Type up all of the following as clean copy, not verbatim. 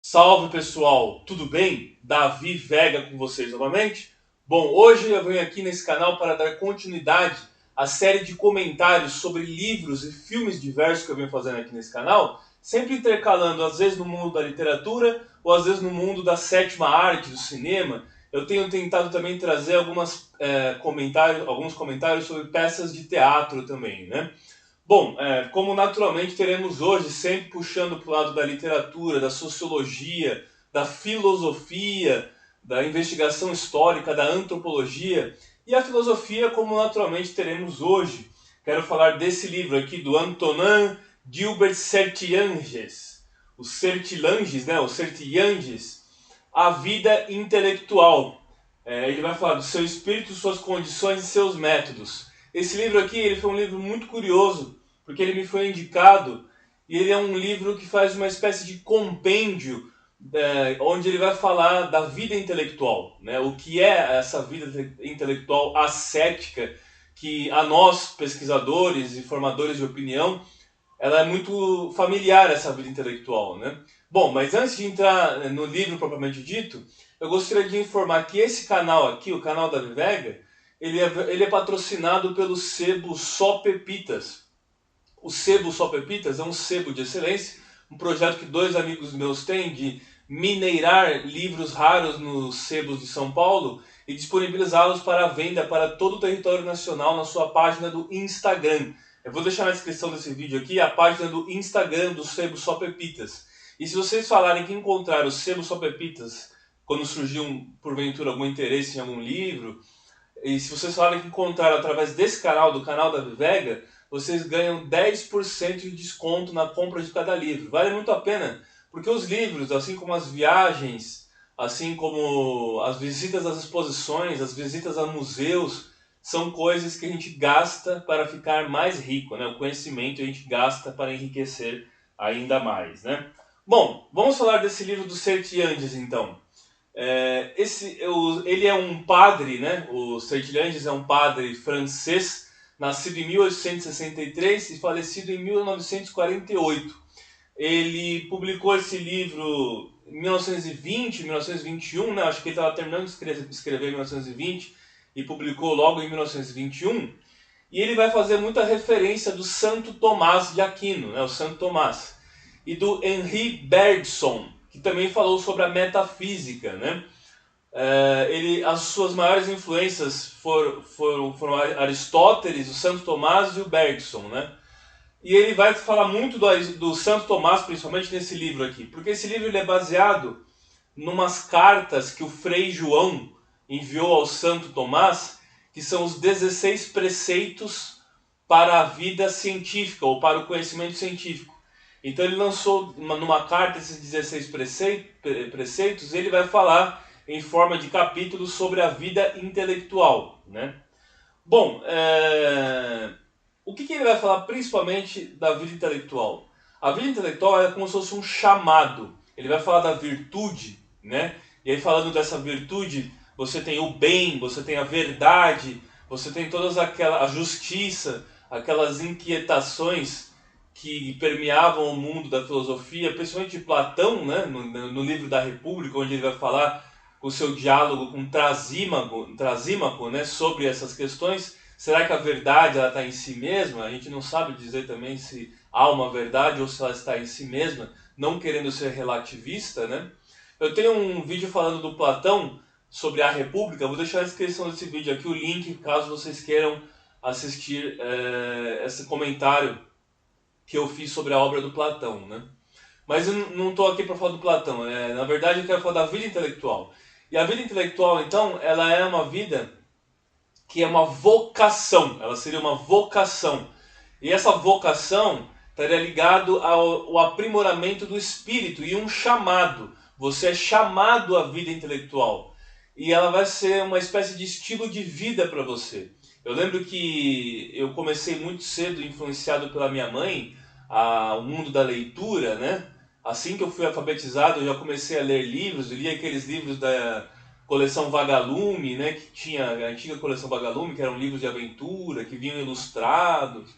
Salve pessoal, tudo bem? Davi Vega com vocês novamente. Bom, hoje eu venho aqui nesse canal para dar continuidade à série de comentários sobre livros e filmes diversos que eu venho fazendo aqui nesse canal, sempre intercalando às vezes no mundo da literatura ou às vezes no mundo da sétima arte, do cinema. Eu tenho tentado também trazer alguns comentários sobre peças de teatro também, né? Bom, como naturalmente teremos hoje, sempre puxando para o lado da literatura, da sociologia, da filosofia, da investigação histórica, da antropologia, e a filosofia como naturalmente teremos hoje. Quero falar desse livro aqui do Antonin Gilbert Sertillanges, o Sertillanges, né, o Sertillanges, A Vida Intelectual. Ele vai falar do seu espírito, suas condições e seus métodos. Esse livro aqui ele foi um livro muito curioso, porque ele me foi indicado, e ele é um livro que faz uma espécie de compêndio, onde ele vai falar da vida intelectual, né? O que é essa vida intelectual ascética, que a nós, pesquisadores e formadores de opinião, ela é muito familiar, essa vida intelectual, né? Bom, mas antes de entrar no livro propriamente dito, eu gostaria de informar que esse canal aqui, o canal da Vivega, ele é patrocinado pelo sebo Só Pepitas. O sebo Só Pepitas é um sebo de excelência, um projeto que dois amigos meus têm de mineirar livros raros nos sebos de São Paulo e disponibilizá-los para venda para todo o território nacional na sua página do Instagram. Eu vou deixar na descrição desse vídeo aqui a página do Instagram do sebo Só Pepitas. E se vocês falarem que encontraram o sebo Só Pepitas quando surgiu porventura algum interesse em algum livro, e se vocês falarem que encontraram através desse canal, do canal da Vivega, vocês ganham 10% de desconto na compra de cada livro. Vale muito a pena, porque os livros, assim como as viagens, assim como as visitas às exposições, as visitas a museus, são coisas que a gente gasta para ficar mais rico, né? O conhecimento a gente gasta para enriquecer ainda mais, né? Bom, vamos falar desse livro do Sertillanges, então. Ele é um padre, né? O Sertillanges é um padre francês, nascido em 1863 e falecido em 1948. Ele publicou esse livro em 1920, 1921, né? Acho que ele estava terminando de escrever em 1920 e publicou logo em 1921. E ele vai fazer muita referência do Santo Tomás de Aquino, né? O Santo Tomás, e do Henri Bergson, que também falou sobre a metafísica, né? As suas maiores influências foram Aristóteles, o Santo Tomás e o Bergson, né? E ele vai falar muito do Santo Tomás, principalmente nesse livro aqui, porque esse livro ele é baseado numas cartas que o Frei João enviou ao Santo Tomás, que são os 16 preceitos para a vida científica, ou para o conhecimento científico. Então ele lançou numa carta esses 16 preceitos, e ele vai falar em forma de capítulos sobre a vida intelectual, né? Bom, o que ele vai falar principalmente da vida intelectual? A vida intelectual é como se fosse um chamado. Ele vai falar da virtude, né? E aí falando dessa virtude, você tem o bem, você tem a verdade, você tem a justiça, aquelas inquietações que permeavam o mundo da filosofia, principalmente de Platão, né? No livro da República, onde ele vai falar o seu diálogo com Trasímaco, né? Sobre essas questões. Será que a verdade está em si mesma? A gente não sabe dizer também se há uma verdade ou se ela está em si mesma, não querendo ser relativista, né? Eu tenho um vídeo falando do Platão sobre a República, vou deixar na descrição desse vídeo aqui o link, caso vocês queiram assistir esse comentário que eu fiz sobre a obra do Platão, né? Mas eu não estou aqui para falar do Platão, na verdade eu quero falar da vida intelectual. E a vida intelectual, então, ela é uma vida que é uma vocação, ela seria uma vocação. E essa vocação estaria ligado ao aprimoramento do espírito e um chamado. Você é chamado à vida intelectual. E ela vai ser uma espécie de estilo de vida para você. Eu lembro que eu comecei muito cedo, influenciado pela minha mãe, o mundo da leitura, né? Assim que eu fui alfabetizado, eu já comecei a ler livros, eu li aqueles livros da coleção Vagalume, né? Que tinha a antiga coleção Vagalume, que eram livros de aventura, que vinham ilustrados.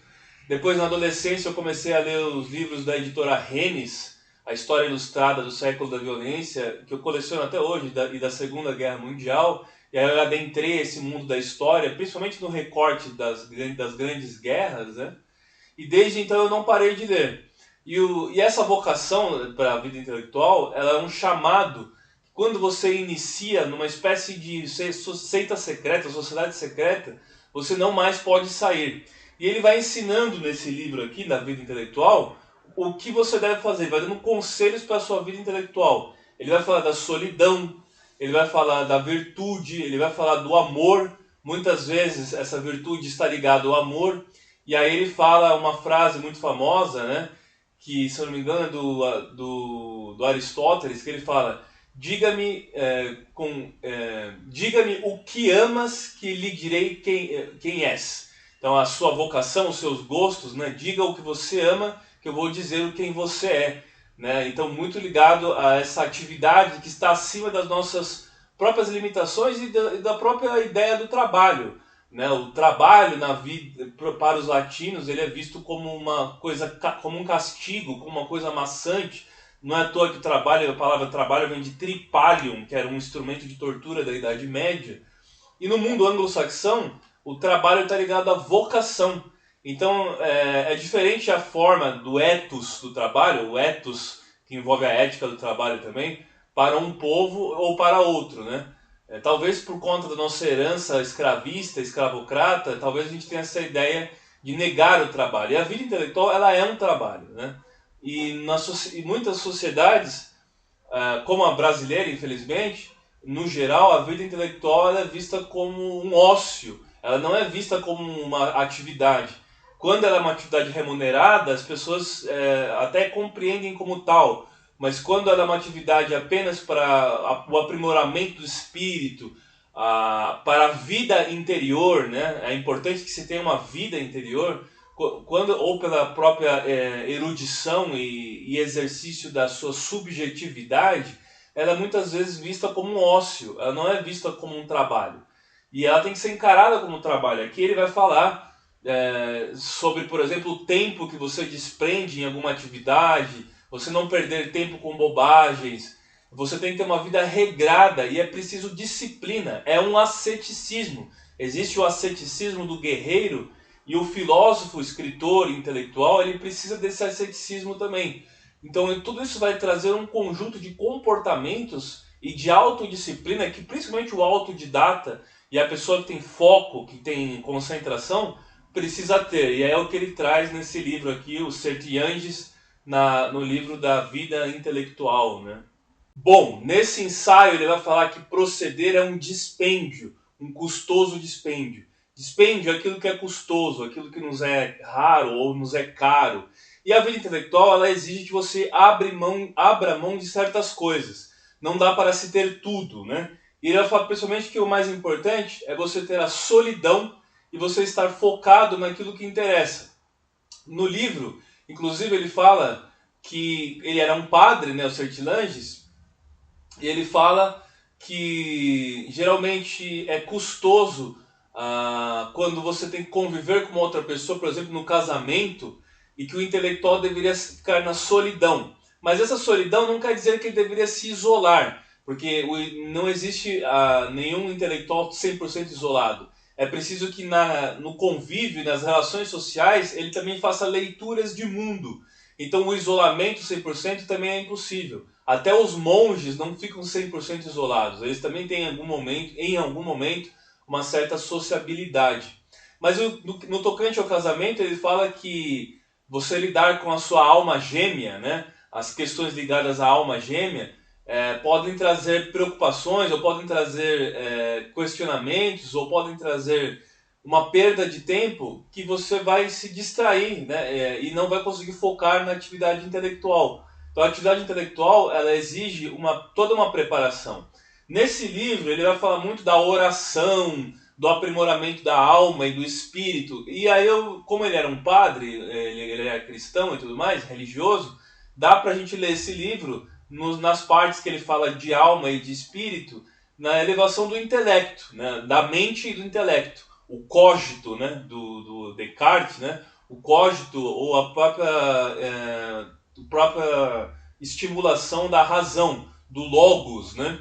Depois, na adolescência, eu comecei a ler os livros da editora Rennes, a História Ilustrada do Século da Violência, que eu coleciono até hoje, e da Segunda Guerra Mundial, e aí eu adentrei esse mundo da história, principalmente no recorte das grandes guerras, né? E desde então eu não parei de ler. E essa vocação para a vida intelectual, ela é um chamado. Quando você inicia numa espécie de seita secreta, sociedade secreta, você não mais pode sair. E ele vai ensinando nesse livro aqui, da vida intelectual, o que você deve fazer. Vai dando conselhos para a sua vida intelectual. Ele vai falar da solidão, ele vai falar da virtude, ele vai falar do amor. Muitas vezes essa virtude está ligada ao amor. E aí ele fala uma frase muito famosa, né? Que, se eu não me engano, é do Aristóteles, que ele fala: diga-me diga-me o que amas, que lhe direi quem és. Então, a sua vocação, os seus gostos, né? Diga o que você ama, que eu vou dizer quem você é. Né? Então, muito ligado a essa atividade que está acima das nossas próprias limitações e da própria ideia do trabalho. Né? O trabalho na vida, para os latinos, ele é visto como uma coisa, como um castigo, como uma coisa maçante. Não é à toa que a palavra trabalho vem de tripalium, que era um instrumento de tortura da Idade Média. E no mundo anglo-saxão, o trabalho está ligado à vocação. Então, é diferente a forma do ethos do trabalho, o ethos que envolve a ética do trabalho também, para um povo ou para outro, né? Talvez por conta da nossa herança escravista, escravocrata, talvez a gente tenha essa ideia de negar o trabalho. E a vida intelectual, ela é um trabalho, né? E em muitas sociedades, como a brasileira, infelizmente, no geral, a vida intelectual ela é vista como um ócio. Ela não é vista como uma atividade. Quando ela é uma atividade remunerada, as pessoas até compreendem como tal. Mas quando ela é uma atividade apenas para o aprimoramento do espírito, para a vida interior, né? É importante que se tenha uma vida interior, ou pela própria erudição e exercício da sua subjetividade, ela é muitas vezes vista como um ócio, ela não é vista como um trabalho. E ela tem que ser encarada como um trabalho. Aqui ele vai falar sobre, por exemplo, o tempo que você desprende em alguma atividade, você não perder tempo com bobagens, você tem que ter uma vida regrada e é preciso disciplina, é um asceticismo. Existe o asceticismo do guerreiro e o filósofo, escritor, intelectual, ele precisa desse asceticismo também. Então tudo isso vai trazer um conjunto de comportamentos e de autodisciplina que principalmente o autodidata e a pessoa que tem foco, que tem concentração, precisa ter. E é o que ele traz nesse livro aqui, o Certianges, no livro da vida intelectual, né? Bom, nesse ensaio ele vai falar que proceder é um dispêndio, um custoso dispêndio. Dispêndio é aquilo que é custoso, aquilo que nos é raro ou nos é caro. E a vida intelectual ela exige que você abra mão de certas coisas. Não dá para se ter tudo, né? E ele vai falar principalmente que o mais importante é você ter a solidão e você estar focado naquilo que interessa. No livro, inclusive, ele fala que ele era um padre, né, o Sertilanges, e ele fala que geralmente é custoso quando você tem que conviver com uma outra pessoa, por exemplo, no casamento, e que o intelectual deveria ficar na solidão. Mas essa solidão não quer dizer que ele deveria se isolar, porque não existe nenhum intelectual 100% isolado. É preciso que no convívio e nas relações sociais ele também faça leituras de mundo. Então o isolamento 100% também é impossível. Até os monges não ficam 100% isolados. Eles também têm em algum momento uma certa sociabilidade. Mas no tocante ao casamento, ele fala que você lidar com a sua alma gêmea, né? As questões ligadas à alma gêmea, podem trazer preocupações, ou podem trazer questionamentos, ou podem trazer uma perda de tempo que você vai se distrair, né? E não vai conseguir focar na atividade intelectual. Então a atividade intelectual ela exige toda uma preparação. Nesse livro ele vai falar muito da oração, do aprimoramento da alma e do espírito. E aí como ele era um padre, ele era cristão e tudo mais, religioso, dá pra gente ler esse livro nas partes que ele fala de alma e de espírito, na elevação do intelecto, né? Da mente e do intelecto. O cogito, né? do Descartes, né? O cogito ou a própria estimulação da razão, do logos, né?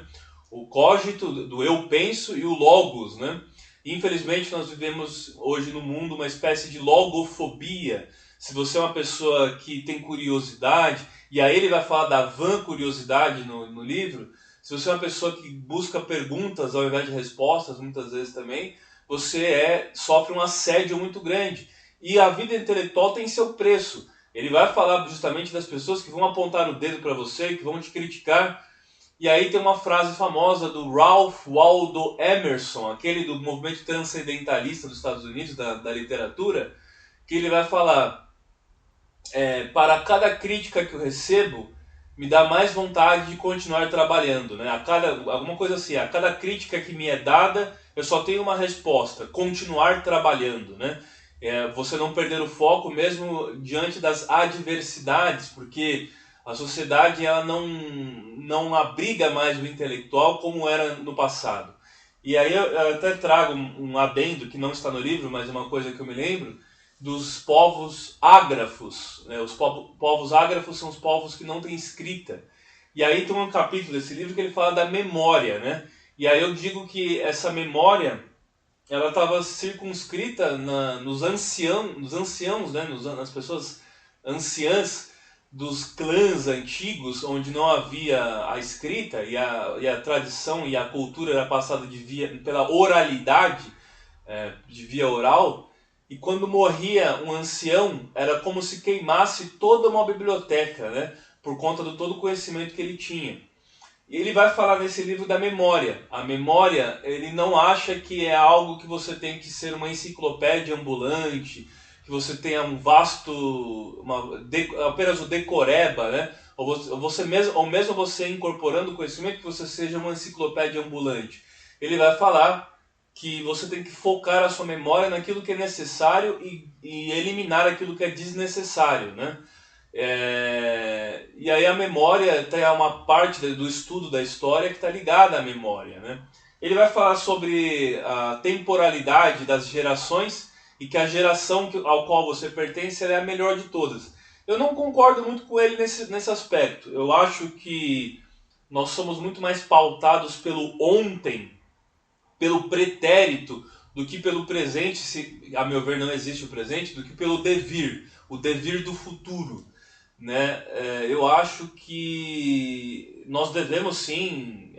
O cogito, do eu penso, e o logos, né? Infelizmente, nós vivemos hoje no mundo uma espécie de logofobia. Se você é uma pessoa que tem curiosidade, e aí ele vai falar da vã curiosidade no livro, se você é uma pessoa que busca perguntas ao invés de respostas, muitas vezes também, você sofre um assédio muito grande. E a vida intelectual tem seu preço. Ele vai falar justamente das pessoas que vão apontar o dedo para você, que vão te criticar. E aí tem uma frase famosa do Ralph Waldo Emerson, aquele do movimento transcendentalista dos Estados Unidos, da literatura, que ele vai falar: para cada crítica que eu recebo, me dá mais vontade de continuar trabalhando, né? Alguma coisa assim, a cada crítica que me é dada, eu só tenho uma resposta: continuar trabalhando, né? Você não perder o foco mesmo diante das adversidades, porque a sociedade ela não abriga mais o intelectual como era no passado. E aí eu até trago um adendo que não está no livro, mas é uma coisa que eu me lembro, dos povos ágrafos, né? Os povos ágrafos são os povos que não têm escrita. E aí tem um capítulo desse livro que ele fala da memória, né? E aí eu digo que essa memória ela estava circunscrita nos anciãos, né? Nas pessoas anciãs dos clãs antigos, onde não havia a escrita e a tradição e a cultura era passada pela oralidade, de via oral. E quando morria um ancião, era como se queimasse toda uma biblioteca, né? Por conta do todo o conhecimento que ele tinha. E ele vai falar nesse livro da memória. A memória, ele não acha que é algo que você tem que ser uma enciclopédia ambulante, que você tenha um vasto, apenas o decoreba, né? Ou mesmo você incorporando o conhecimento, que você seja uma enciclopédia ambulante. Ele vai falar que você tem que focar a sua memória naquilo que é necessário e eliminar aquilo que é desnecessário, né? E aí a memória tem uma parte do estudo da história que está ligada à memória, né? Ele vai falar sobre a temporalidade das gerações e que a geração ao qual você pertence é a melhor de todas. Eu não concordo muito com ele nesse aspecto. Eu acho que nós somos muito mais pautados pelo ontem, pelo pretérito, do que pelo presente, se a meu ver não existe o presente, do que pelo devir, o devir do futuro, né? Eu acho que nós devemos sim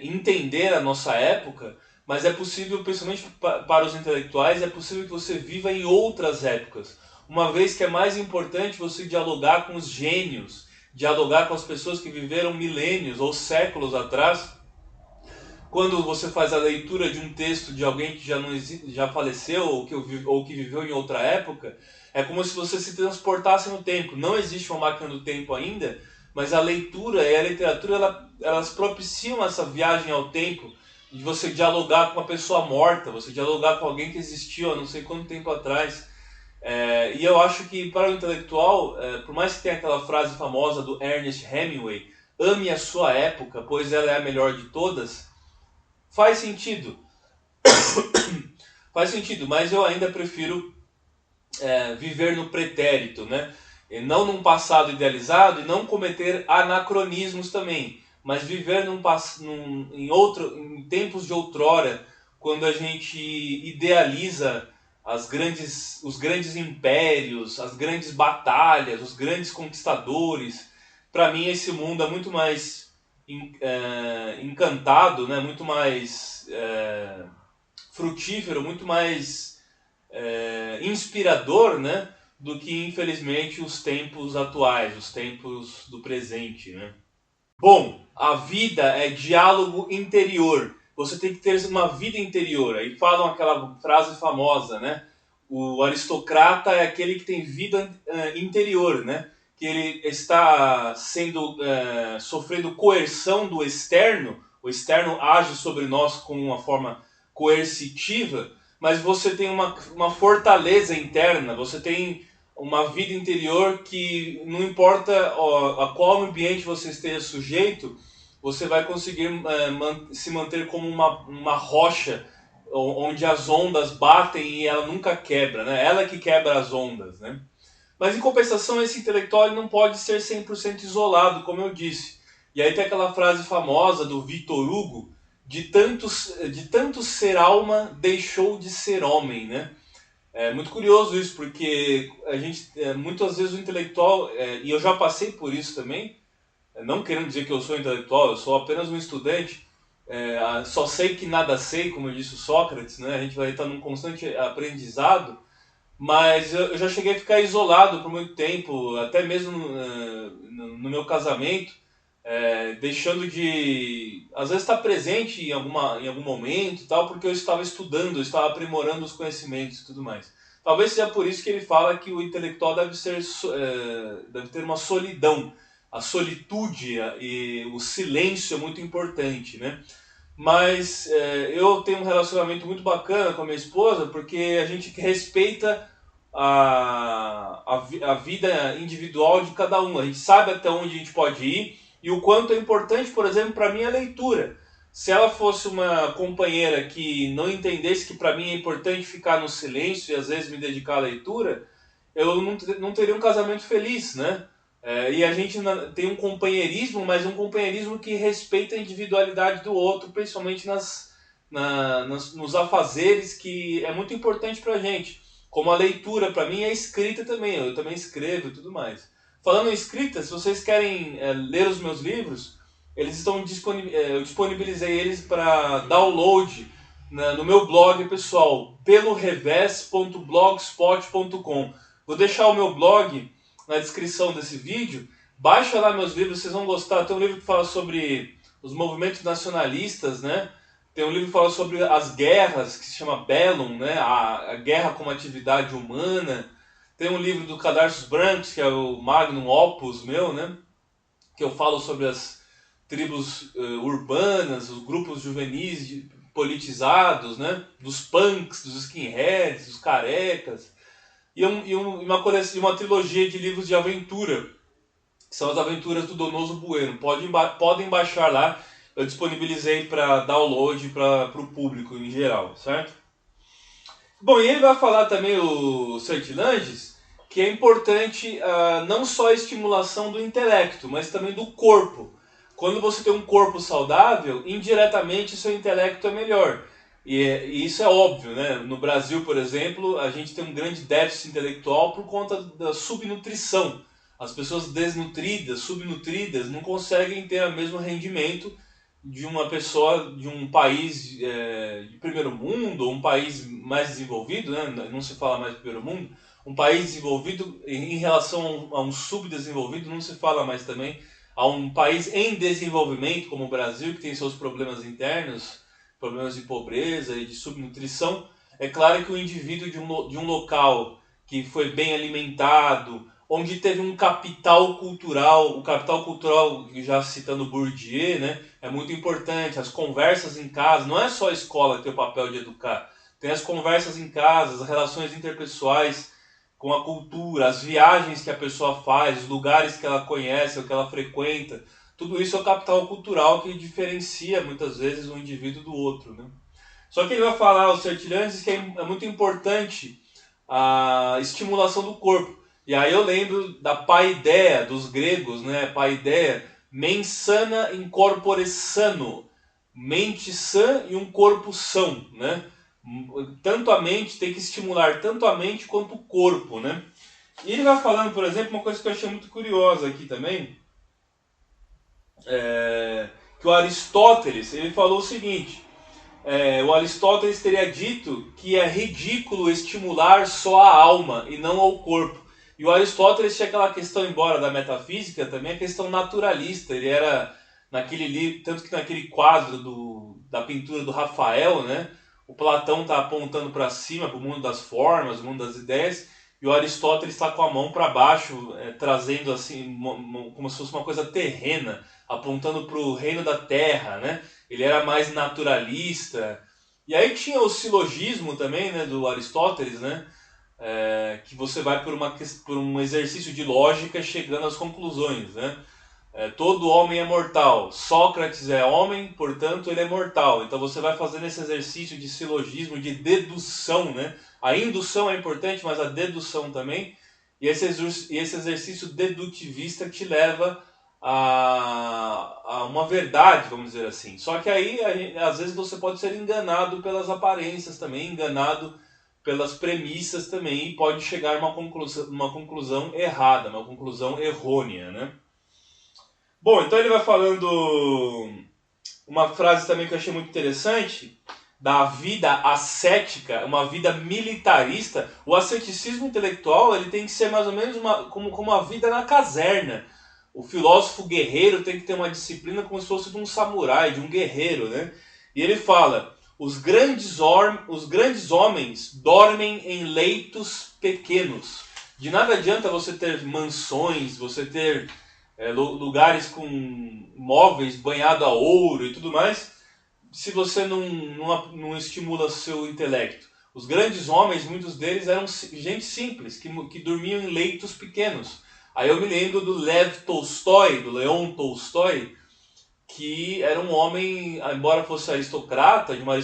entender a nossa época, mas é possível, principalmente para os intelectuais, é possível que você viva em outras épocas, uma vez que é mais importante você dialogar com os gênios, dialogar com as pessoas que viveram milênios ou séculos atrás. Quando você faz a leitura de um texto de alguém que já não existe, já faleceu ou que viveu em outra época, é como se você se transportasse no tempo. Não existe uma máquina do tempo ainda, mas a leitura e a literatura elas propiciam essa viagem ao tempo, de você dialogar com uma pessoa morta, você dialogar com alguém que existiu há não sei quanto tempo atrás. E eu acho que para o intelectual, por mais que tenha aquela frase famosa do Ernest Hemingway, ame a sua época, pois ela é a melhor de todas, faz sentido. Faz sentido, mas eu ainda prefiro viver no pretérito, né? E não num passado idealizado e não cometer anacronismos também, mas viver em tempos de outrora, quando a gente idealiza os grandes impérios, as grandes batalhas, os grandes conquistadores. Para mim esse mundo é muito mais encantado, né? Muito mais frutífero, muito mais inspirador, né? Do que, infelizmente, os tempos atuais, os tempos do presente, né? Bom, a vida é diálogo interior. Você tem que ter uma vida interior. Aí falam aquela frase famosa, né? O aristocrata é aquele que tem vida interior, né? Que ele está sofrendo coerção do externo. O externo age sobre nós com uma forma coercitiva, mas você tem uma fortaleza interna, você tem uma vida interior que não importa a qual ambiente você esteja sujeito, você vai conseguir se manter como uma rocha onde as ondas batem e ela nunca quebra, né? Ela que quebra as ondas, né? Mas em compensação, esse intelectual ele não pode ser 100% isolado, como eu disse. E aí tem aquela frase famosa do Victor Hugo, de tanto ser alma, deixou de ser homem, né? É muito curioso isso, porque a gente, muitas vezes o intelectual, e eu já passei por isso também, não querendo dizer que eu sou intelectual, eu sou apenas um estudante, só sei que nada sei, como disse o Sócrates, né? A gente vai estar num constante aprendizado, mas eu já cheguei a ficar isolado por muito tempo, até mesmo no meu casamento, deixando de, às vezes, estar presente em algum momento e tal, porque eu estava estudando, eu estava aprimorando os conhecimentos e tudo mais. Talvez seja por isso que ele fala que o intelectual deve ter uma solidão. A solitude e o silêncio é muito importante, né? Mas eu tenho um relacionamento muito bacana com a minha esposa, porque a gente respeita a vida individual de cada um. A gente sabe até onde a gente pode ir e o quanto é importante, por exemplo, para mim a leitura. Se ela fosse uma companheira que não entendesse que para mim é importante ficar no silêncio e às vezes me dedicar à leitura, eu não teria um casamento feliz, né? E a gente tem um companheirismo, mas um companheirismo que respeita a individualidade do outro, principalmente nos afazeres, que é muito importante para a gente. Como a leitura, para mim, é escrita também, eu também escrevo e tudo mais. Falando em escrita, se vocês querem ler os meus livros, eles estão eu disponibilizei eles para download no meu blog pessoal, pelorevés.blogspot.com. Vou deixar o meu blog na descrição desse vídeo. Baixa lá meus livros, vocês vão gostar. Tem um livro que fala sobre os movimentos nacionalistas, né? Tem um livro que fala sobre as guerras, que se chama Bellum, né? A guerra como atividade humana. Tem um livro do Cadarços Brancos, que é o Magnum Opus meu, né? Que eu falo sobre as tribos urbanas, os grupos juvenis politizados, né? Dos punks, dos skinheads, dos carecas. Uma trilogia de livros de aventura, que são as aventuras do Donoso Bueno. Podem baixar lá, eu disponibilizei para download para o público em geral, certo? Bom, e ele vai falar também, o Sertilanges, que é importante não só a estimulação do intelecto, mas também do corpo. Quando você tem um corpo saudável, indiretamente seu intelecto é melhor. E isso é óbvio, né? No Brasil, por exemplo, a gente tem um grande déficit intelectual por conta da subnutrição. As pessoas desnutridas, subnutridas, não conseguem ter o mesmo rendimento de uma pessoa de um país de primeiro mundo, ou um país mais desenvolvido, né? Não se fala mais de primeiro mundo, um país desenvolvido em relação a um subdesenvolvido, não se fala mais também a um país em desenvolvimento, como o Brasil, que tem seus problemas internos, problemas de pobreza e de subnutrição. É claro que o indivíduo de um local que foi bem alimentado, onde teve um capital cultural, o capital cultural, já citando Bourdieu, né, é muito importante. As conversas em casa, não é só a escola que tem o papel de educar, tem as conversas em casa, as relações interpessoais com a cultura, as viagens que a pessoa faz, os lugares que ela conhece, o que ela frequenta. Tudo isso é o capital cultural que diferencia muitas vezes um indivíduo do outro, né? Só que ele vai falar aos Sertilanges que é muito importante a estimulação do corpo. E aí eu lembro da paideia dos gregos, né? Paideia, mens sana in corpore sano, mente sã e um corpo são, né? Tanto a mente, tem que estimular tanto a mente quanto o corpo, né? E ele vai falando, por exemplo, uma coisa que eu achei muito curiosa aqui também, que o Aristóteles, ele falou o seguinte, o Aristóteles teria dito que é ridículo estimular só a alma e não ao corpo. E o Aristóteles tinha aquela questão, embora da metafísica, também a questão naturalista. Ele era, naquele livro, tanto que naquele quadro da pintura do Rafael, né, o Platão está apontando para cima, para o mundo das formas, o mundo das ideias, e o Aristóteles está com a mão para baixo, trazendo assim, como se fosse uma coisa terrena, apontando para o reino da terra, né? Ele era mais naturalista. E aí tinha o silogismo também, né, do Aristóteles, né? Que você vai por um exercício de lógica chegando às conclusões, né? Todo homem é mortal. Sócrates é homem, portanto ele é mortal. Então você vai fazendo esse exercício de silogismo, de dedução, né? A indução é importante, mas a dedução também. E esse exercício dedutivista te leva a uma verdade, vamos dizer assim. Só que aí, às vezes, você pode ser enganado pelas aparências também, enganado pelas premissas também, e pode chegar a uma conclusão errada, uma conclusão errônea, né? Bom, então ele vai falando uma frase também que eu achei muito interessante, da vida ascética, uma vida militarista. O asceticismo intelectual ele tem que ser mais ou menos como uma vida na caserna. O filósofo guerreiro tem que ter uma disciplina como se fosse de um samurai, de um guerreiro, né? E ele fala, os grandes homens dormem em leitos pequenos. De nada adianta você ter mansões, você ter lugares com móveis banhados a ouro e tudo mais, se você não estimula seu intelecto. Os grandes homens, muitos deles eram gente simples, que dormiam em leitos pequenos. Aí eu me lembro do Lev Tolstói, do Leon Tolstói, que era um homem, embora fosse aristocrata, de uma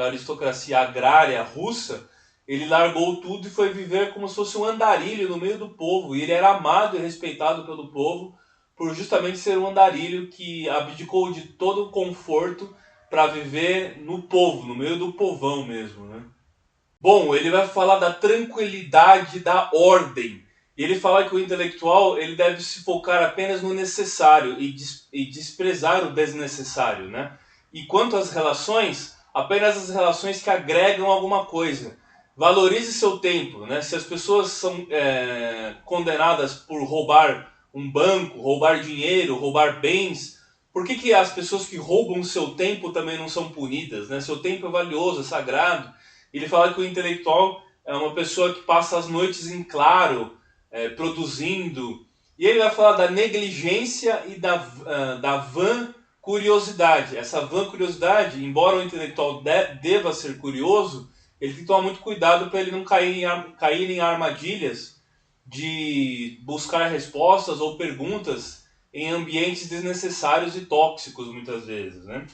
aristocracia agrária russa, ele largou tudo e foi viver como se fosse um andarilho no meio do povo. E ele era amado e respeitado pelo povo por justamente ser um andarilho que abdicou de todo o conforto para viver no povo, no meio do povão mesmo, né? Bom, ele vai falar da tranquilidade da ordem. Ele fala que o intelectual ele deve se focar apenas no necessário e desprezar o desnecessário, né? E quanto às relações, apenas as relações que agregam alguma coisa. Valorize seu tempo, né? Se as pessoas são condenadas por roubar um banco, roubar dinheiro, roubar bens, por que as pessoas que roubam seu tempo também não são punidas, né? Seu tempo é valioso, é sagrado. Ele fala que o intelectual é uma pessoa que passa as noites em claro, produzindo. E ele vai falar da negligência e da vã curiosidade. Essa vã curiosidade, embora o intelectual deva ser curioso, ele tem que tomar muito cuidado para ele não cair em armadilhas de buscar respostas ou perguntas em ambientes desnecessários e tóxicos, muitas vezes, né?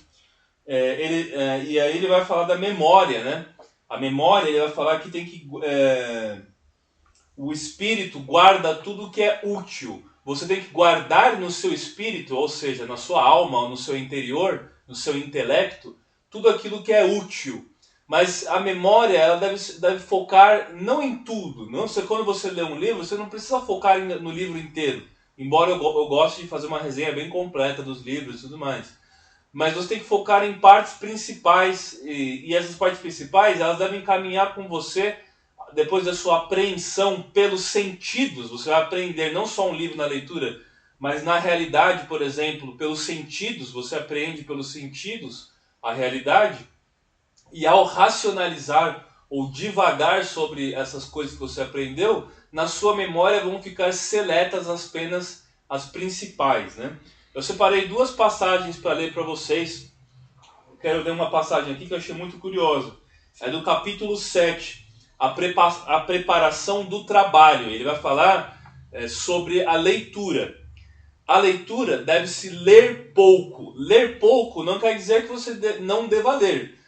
E aí ele vai falar da memória, né? A memória, ele vai falar que tem que... o espírito guarda tudo que é útil. Você tem que guardar no seu espírito, ou seja, na sua alma, ou no seu interior, no seu intelecto, tudo aquilo que é útil. Mas a memória ela deve focar não em tudo. Não? Quando você lê um livro, você não precisa focar no livro inteiro. Embora eu goste de fazer uma resenha bem completa dos livros e tudo mais. Mas você tem que focar em partes principais. E essas partes principais elas devem caminhar com você depois da sua apreensão pelos sentidos. Você vai aprender não só um livro na leitura, mas na realidade, por exemplo, pelos sentidos. Você aprende pelos sentidos a realidade. E ao racionalizar ou divagar sobre essas coisas que você aprendeu, na sua memória vão ficar seletas apenas as principais, né? Eu separei duas passagens para ler para vocês. Quero ler uma passagem aqui que eu achei muito curiosa. É do capítulo 7, a preparação do trabalho. Ele vai falar sobre a leitura. A leitura deve-se ler pouco. Ler pouco não quer dizer que você não deva ler.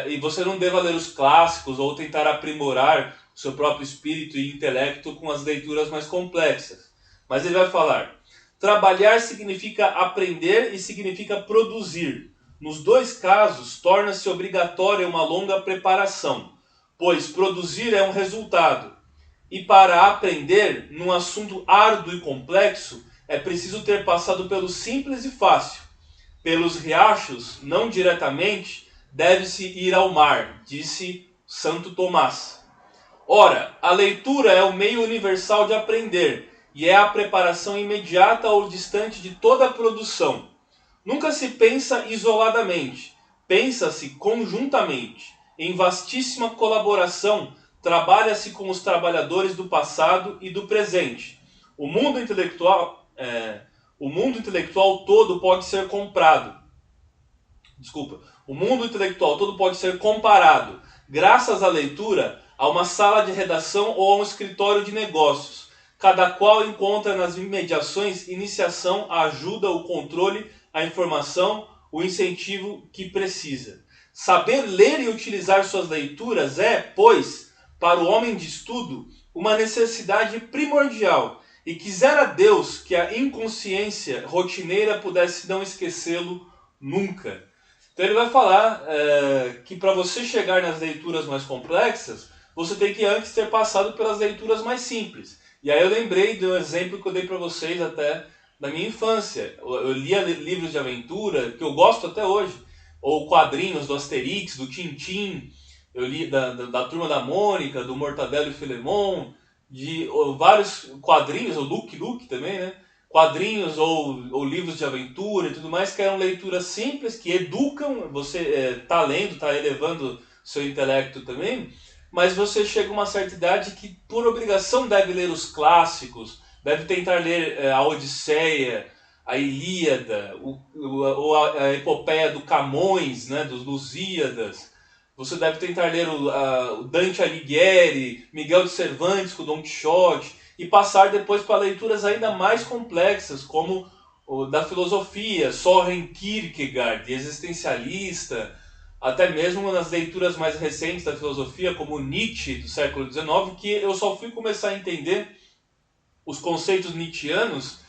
E você não deva ler os clássicos ou tentar aprimorar o seu próprio espírito e intelecto com as leituras mais complexas. Mas ele vai falar: trabalhar significa aprender e significa produzir. Nos dois casos, torna-se obrigatória uma longa preparação, pois produzir é um resultado. E para aprender, num assunto árduo e complexo, é preciso ter passado pelo simples e fácil. Pelos riachos, não diretamente, deve-se ir ao mar, disse Santo Tomás. Ora, a leitura é o meio universal de aprender, e é a preparação imediata ou distante de toda a produção. Nunca se pensa isoladamente, pensa-se conjuntamente. Em vastíssima colaboração, trabalha-se com os trabalhadores do passado e do presente. O mundo intelectual todo pode ser comprado. O mundo intelectual todo pode ser comparado, graças à leitura, a uma sala de redação ou a um escritório de negócios. Cada qual encontra nas imediações iniciação, a ajuda, o controle, a informação, o incentivo que precisa. Saber ler e utilizar suas leituras é, pois, para o homem de estudo, uma necessidade primordial e quisera Deus que a inconsciência rotineira pudesse não esquecê-lo nunca. Então ele vai falar que para você chegar nas leituras mais complexas, você tem que antes ter passado pelas leituras mais simples. E aí eu lembrei de um exemplo que eu dei para vocês até da minha infância. Eu lia livros de aventura, que eu gosto até hoje, ou quadrinhos do Asterix, do Tintin, eu li da Turma da Mônica, do Mortadelo e Filemon, de vários quadrinhos, o Luke Luke também, né? Quadrinhos ou livros de aventura e tudo mais, que eram leituras simples, que educam, você está lendo, está elevando seu intelecto também, mas você chega a uma certa idade que, por obrigação, deve ler os clássicos, deve tentar ler a Odisseia, a Ilíada, ou a epopeia do Camões, né, dos Lusíadas. Você deve tentar ler o Dante Alighieri, Miguel de Cervantes com Don Quixote, e passar depois para leituras ainda mais complexas, como o da filosofia, Soren Kierkegaard, existencialista, até mesmo nas leituras mais recentes da filosofia, como Nietzsche, do século XIX, que eu só fui começar a entender os conceitos nietzschianos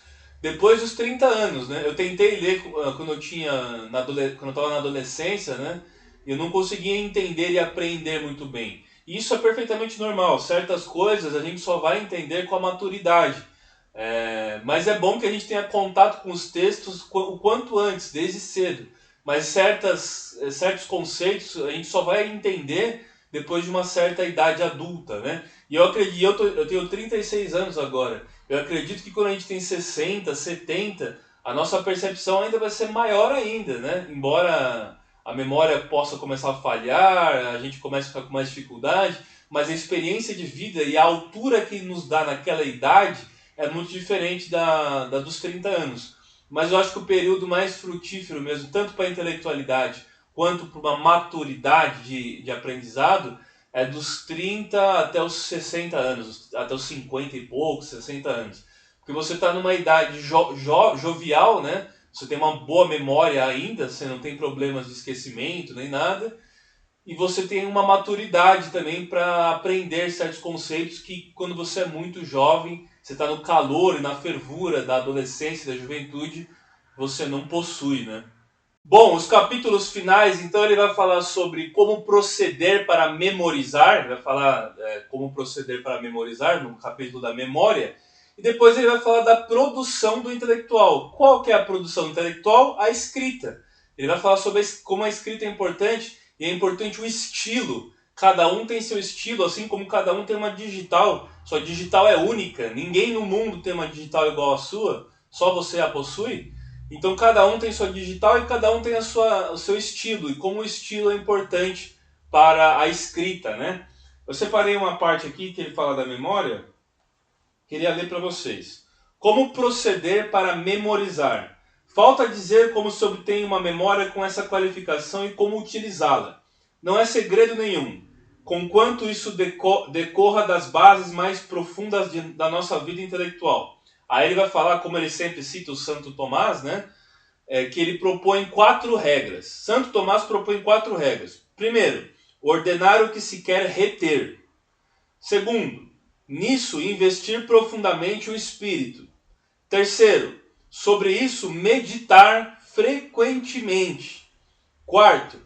depois dos 30 anos, né? Eu tentei ler quando eu estava na adolescência, né? Eu não conseguia entender e aprender muito bem. E isso é perfeitamente normal. Certas coisas a gente só vai entender com a maturidade. Mas é bom que a gente tenha contato com os textos o quanto antes, desde cedo. Mas certos conceitos a gente só vai entender depois de uma certa idade adulta, né? E eu acredito, eu tenho 36 anos agora. Eu acredito que quando a gente tem 60, 70, a nossa percepção ainda vai ser maior ainda, né? Embora a memória possa começar a falhar, a gente comece a ficar com mais dificuldade, mas a experiência de vida e a altura que nos dá naquela idade é muito diferente da dos 30 anos. Mas eu acho que o período mais frutífero mesmo, tanto para a intelectualidade quanto para uma maturidade de aprendizado, é dos 30 até os 60 anos, até os 50 e poucos, 60 anos. Porque você está numa idade jovial, né? Você tem uma boa memória ainda, você não tem problemas de esquecimento nem nada. E você tem uma maturidade também para aprender certos conceitos que, quando você é muito jovem, você está no calor e na fervura da adolescência, da juventude, você não possui, né? Bom, os capítulos finais, então ele vai falar sobre como proceder para memorizar, ele vai falar como proceder para memorizar, no capítulo da memória, e depois ele vai falar da produção do intelectual. Qual que é a produção intelectual? A escrita. Ele vai falar sobre como a escrita é importante, e é importante o estilo. Cada um tem seu estilo, assim como cada um tem uma digital. Sua digital é única, ninguém no mundo tem uma digital igual à sua, só você a possui. Então cada um tem sua digital e cada um tem o seu estilo, e como o estilo é importante para a escrita, né? Eu separei uma parte aqui que ele fala da memória, queria ler para vocês. Como proceder para memorizar? Falta dizer como se obtém uma memória com essa qualificação e como utilizá-la. Não é segredo nenhum, conquanto isso decorra das bases mais profundas da nossa vida intelectual. Aí ele vai falar, como ele sempre cita o Santo Tomás, né? Que ele propõe 4 regras. Santo Tomás propõe 4 regras. Primeiro, ordenar o que se quer reter. Segundo, nisso investir profundamente o espírito. Terceiro, sobre isso meditar frequentemente. Quarto,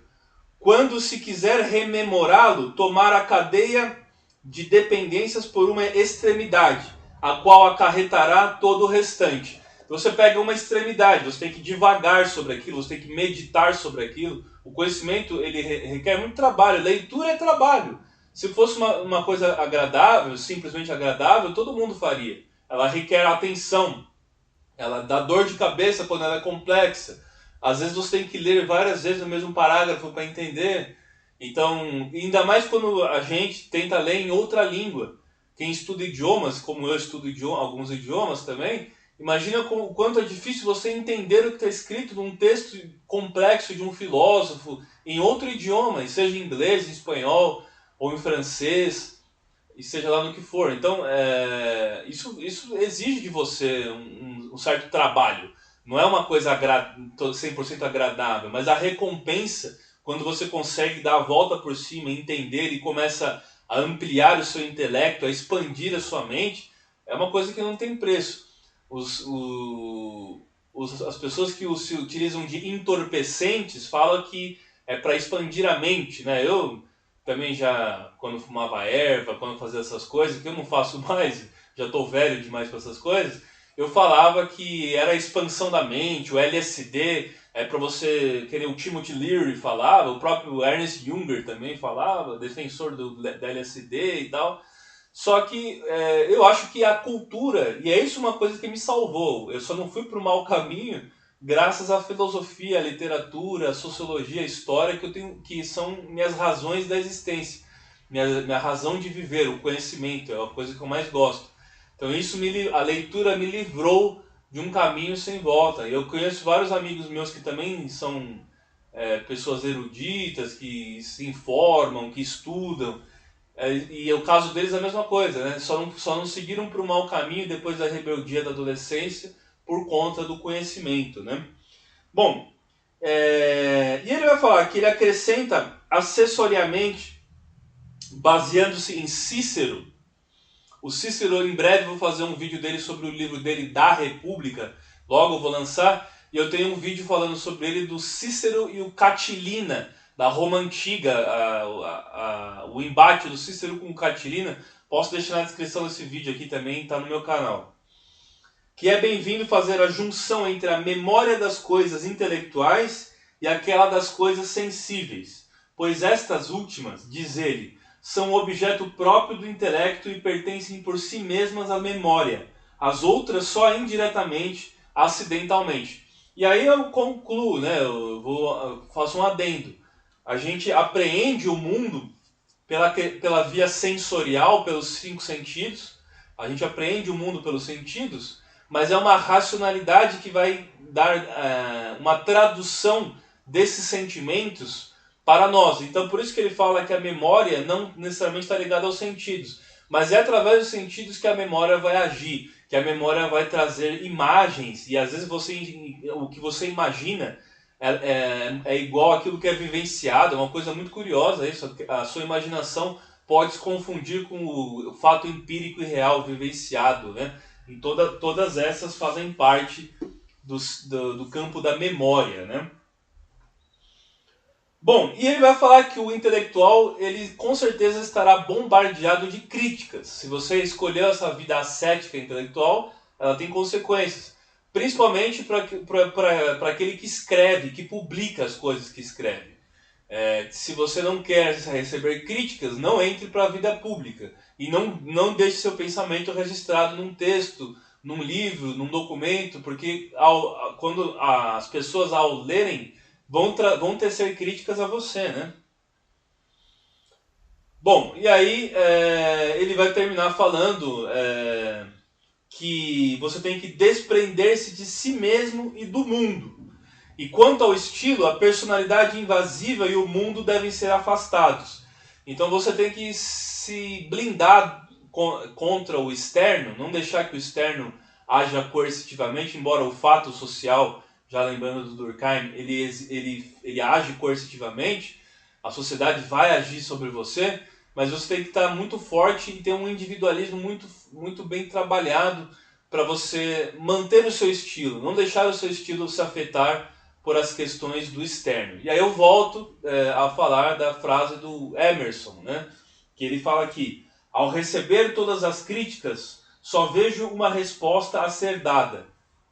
quando se quiser rememorá-lo, tomar a cadeia de dependências por uma extremidade, a qual acarretará todo o restante. Você pega uma extremidade, você tem que divagar sobre aquilo, você tem que meditar sobre aquilo. O conhecimento ele requer muito trabalho, leitura é trabalho. Se fosse uma coisa agradável, simplesmente agradável, todo mundo faria. Ela requer atenção, ela dá dor de cabeça quando ela é complexa. Às vezes você tem que ler várias vezes o mesmo parágrafo para entender. Então, ainda mais quando a gente tenta ler em outra língua. Quem estuda idiomas, como eu estudo alguns idiomas também, imagina o quanto é difícil você entender o que está escrito num texto complexo de um filósofo em outro idioma, seja em inglês, em espanhol ou em francês, e seja lá no que for. Então, isso exige de você um certo trabalho. Não é uma coisa 100% agradável, mas a recompensa, quando você consegue dar a volta por cima, entender e começa a ampliar o seu intelecto, a expandir a sua mente, é uma coisa que não tem preço. As pessoas que se utilizam de entorpecentes falam que é para expandir a mente, né? Eu também já, quando fumava erva, quando fazia essas coisas, que eu não faço mais, já estou velho demais para essas coisas, eu falava que era a expansão da mente, o LSD, é para você, querer o Timothy Leary falava, o próprio Ernest Junger também falava, defensor da LSD e tal. Só que eu acho que a cultura, e é isso uma coisa que me salvou, eu só não fui para o mau caminho graças à filosofia, à literatura, à sociologia, à história, que são minhas razões da existência, minha razão de viver, o conhecimento, é a coisa que eu mais gosto. Então a leitura me livrou de um caminho sem volta. Eu conheço vários amigos meus que também são pessoas eruditas, que se informam, que estudam, e o caso deles é a mesma coisa, né? Só não seguiram para o mau caminho depois da rebeldia da adolescência por conta do conhecimento, né? Bom, e ele vai falar que ele acrescenta acessoriamente, baseando-se em Cícero. O Cícero, em breve, vou fazer um vídeo dele sobre o livro dele, Da República, logo eu vou lançar, e eu tenho um vídeo falando sobre ele do Cícero e o Catilina, da Roma Antiga, o embate do Cícero com o Catilina. Posso deixar na descrição desse vídeo aqui também, está no meu canal. Que é bem-vindo fazer a junção entre a memória das coisas intelectuais e aquela das coisas sensíveis, pois estas últimas, diz ele, são objeto próprio do intelecto e pertencem por si mesmas à memória, as outras só indiretamente, acidentalmente. E aí eu concluo, né, eu faço um adendo. A gente apreende o mundo pela via sensorial, pelos 5 sentidos, a gente apreende o mundo pelos sentidos, mas é uma racionalidade que vai dar uma tradução desses sentimentos para nós. Então por isso que ele fala que a memória não necessariamente está ligada aos sentidos, mas é através dos sentidos que a memória vai agir, que a memória vai trazer imagens, e às vezes o que você imagina é igual àquilo que é vivenciado. É uma coisa muito curiosa isso, a sua imaginação pode se confundir com o fato empírico e real vivenciado, né? E todas essas fazem parte do campo da memória, né? Bom, e ele vai falar que o intelectual, ele com certeza estará bombardeado de críticas. Se você escolheu essa vida ascética intelectual, ela tem consequências. Principalmente para aquele que escreve, que publica as coisas que escreve. Se você não quer receber críticas, não entre para a vida pública. E não deixe seu pensamento registrado num texto, num livro, num documento, porque quando as pessoas ao lerem vão tecer críticas a você, né? Bom, e aí ele vai terminar falando que você tem que desprender-se de si mesmo e do mundo. E quanto ao estilo, a personalidade invasiva e o mundo devem ser afastados. Então você tem que se blindar contra o externo, não deixar que o externo haja coercitivamente, embora o fato social, já lembrando do Durkheim, ele age coercitivamente, a sociedade vai agir sobre você, mas você tem que estar muito forte e ter um individualismo muito, muito bem trabalhado para você manter o seu estilo, não deixar o seu estilo se afetar por as questões do externo. E aí eu volto a falar da frase do Emerson, né? Que ele fala aqui: ao receber todas as críticas, só vejo uma resposta a ser dada: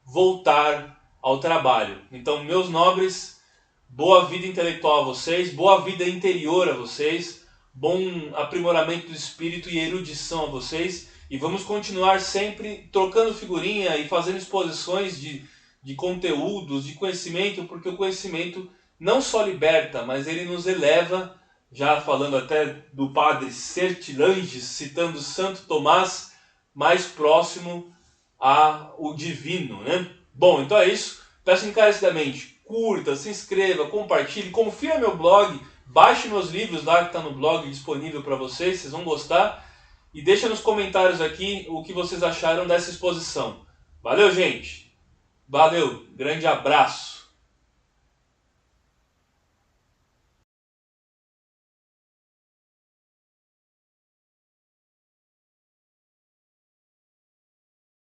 voltar ao trabalho. Então, meus nobres, boa vida intelectual a vocês, boa vida interior a vocês, bom aprimoramento do espírito e erudição a vocês, e vamos continuar sempre trocando figurinha e fazendo exposições de conteúdos, de conhecimento, porque o conhecimento não só liberta, mas ele nos eleva, já falando até do padre Sertilanges, citando Santo Tomás, mais próximo ao divino, né? Bom, então é isso. Peço encarecidamente, curta, se inscreva, compartilhe, confia no meu blog, baixe meus livros lá que está no blog disponível para vocês vão gostar. E deixa nos comentários aqui o que vocês acharam dessa exposição. Valeu, gente! Valeu, grande abraço!